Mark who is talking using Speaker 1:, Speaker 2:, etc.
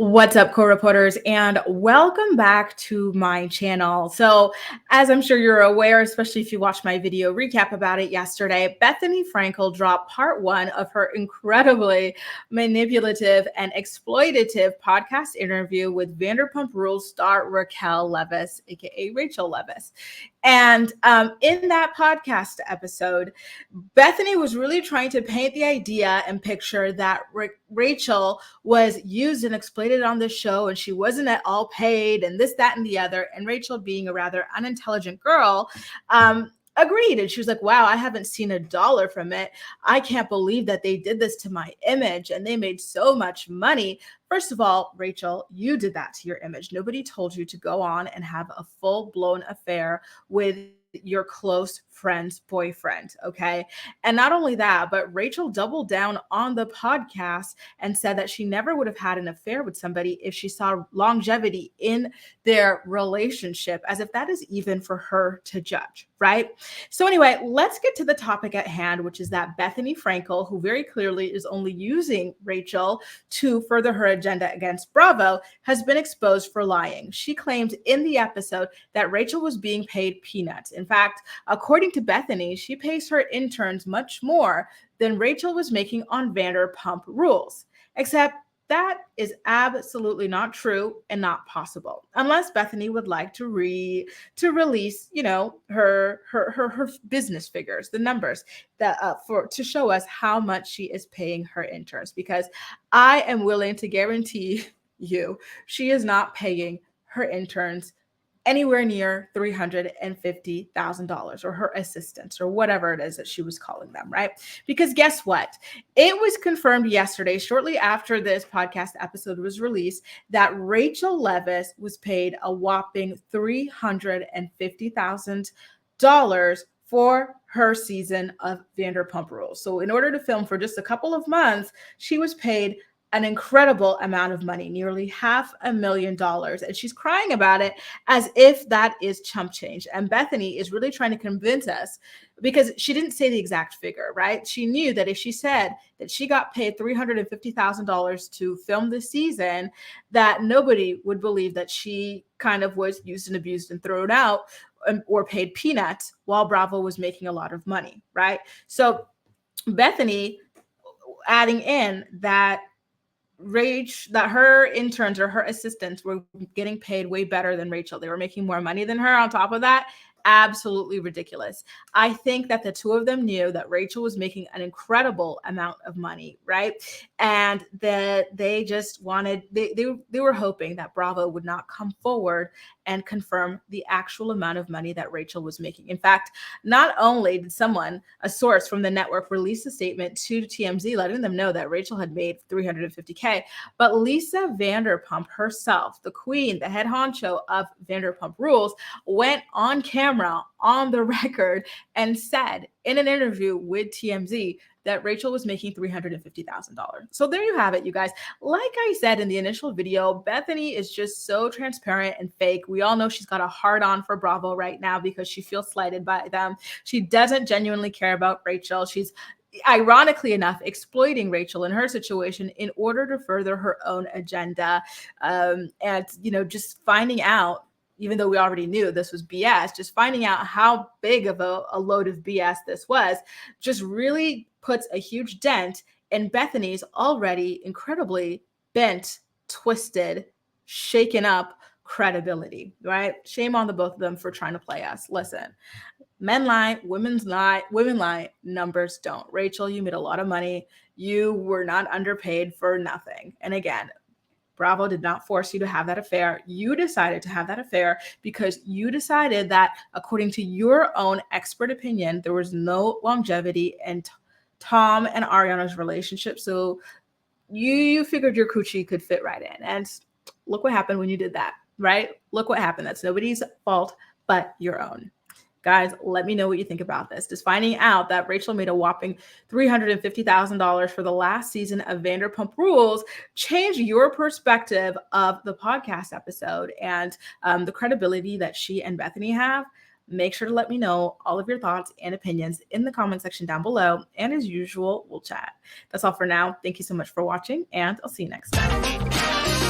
Speaker 1: What's up, co-reporters, and welcome back to my channel. So, as I'm sure you're aware, especially if you watched my video recap about it yesterday, Bethenny Frankel dropped part one of her incredibly manipulative and exploitative podcast interview with Vanderpump Rules star Raquel Leviss, aka Rachel Leviss. And in that podcast episode, Bethenny was really trying to paint the idea and picture that Rachel was used and exploited on this show and she wasn't at all paid and this, that, and the other. And Rachel, being a rather unintelligent girl, agreed. And she was like, wow, I haven't seen $1 from it. I can't believe that they did this to my image and they made so much money. First of all, Rachel, you did that to your image. Nobody told you to go on and have a full-blown affair with your close friend's boyfriend, okay? And not only that, but Rachel doubled down on the podcast and said that she never would have had an affair with somebody if she saw longevity in their relationship, as if that is even for her to judge, right? So anyway, let's get to the topic at hand, which is that Bethenny Frankel, who very clearly is only using Rachel to further her agenda against Bravo, has been exposed for lying. She claimed in the episode that Rachel was being paid peanuts. In fact, according to Bethenny, she pays her interns much more than Rachel was making on Vanderpump Rules. Except that is absolutely not true and not possible, unless Bethenny would like to release, her business figures, the numbers that to show us how much she is paying her interns. Because I am willing to guarantee you, she is not paying her interns anywhere near $350,000, or her assistants, or whatever it is that she was calling them, right? Because guess what? It was confirmed yesterday, shortly after this podcast episode was released, that Rachel Leviss was paid a whopping $350,000 for her season of Vanderpump Rules. So in order to film for just a couple of months, she was paid an incredible amount of money, nearly $500,000. And she's crying about it as if that is chump change. And Bethenny is really trying to convince us, because she didn't say the exact figure, right? She knew that if she said that she got paid $350,000 to film this season, that nobody would believe that she kind of was used and abused and thrown out or paid peanuts while Bravo was making a lot of money, right? So Bethenny adding in that her interns or her assistants were getting paid way better than Rachel. They were making more money than her on top of that. Absolutely ridiculous. I think that the two of them knew that Rachel was making an incredible amount of money, right? And that they just wanted, they were hoping that Bravo would not come forward and confirm the actual amount of money that Rachel was making. In fact, not only did a source from the network, release a statement to TMZ letting them know that Rachel had made $350K, but Lisa Vanderpump herself, the queen, the head honcho of Vanderpump Rules, went on camera on the record and said in an interview with TMZ that Rachel was making $350,000. So there you have it, you guys. Like I said in the initial video, Bethenny is just so transparent and fake. We all know she's got a hard on for Bravo right now because she feels slighted by them. She doesn't genuinely care about Rachel. She's, ironically enough, exploiting Rachel in her situation in order to further her own agenda. And, just finding out, even though we already knew this was BS, just finding out how big of a load of BS this was just really puts a huge dent in Bethenny's already incredibly bent, twisted, shaken up credibility, right? Shame on the both of them for trying to play us. Listen, men lie, women lie, numbers don't. Rachel, you made a lot of money. You were not underpaid for nothing. And again, Bravo did not force you to have that affair. You decided to have that affair because you decided that, according to your own expert opinion, there was no longevity in Tom and Ariana's relationship. So you figured your coochie could fit right in. And look what happened when you did that, right? Look what happened. That's nobody's fault but your own. Guys, let me know what you think about this. Just finding out that Rachel made a whopping $350,000 for the last season of Vanderpump Rules changed your perspective of the podcast episode and the credibility that she and Bethenny have. Make sure to let me know all of your thoughts and opinions in the comment section down below. And as usual, we'll chat. That's all for now. Thank you so much for watching, and I'll see you next time.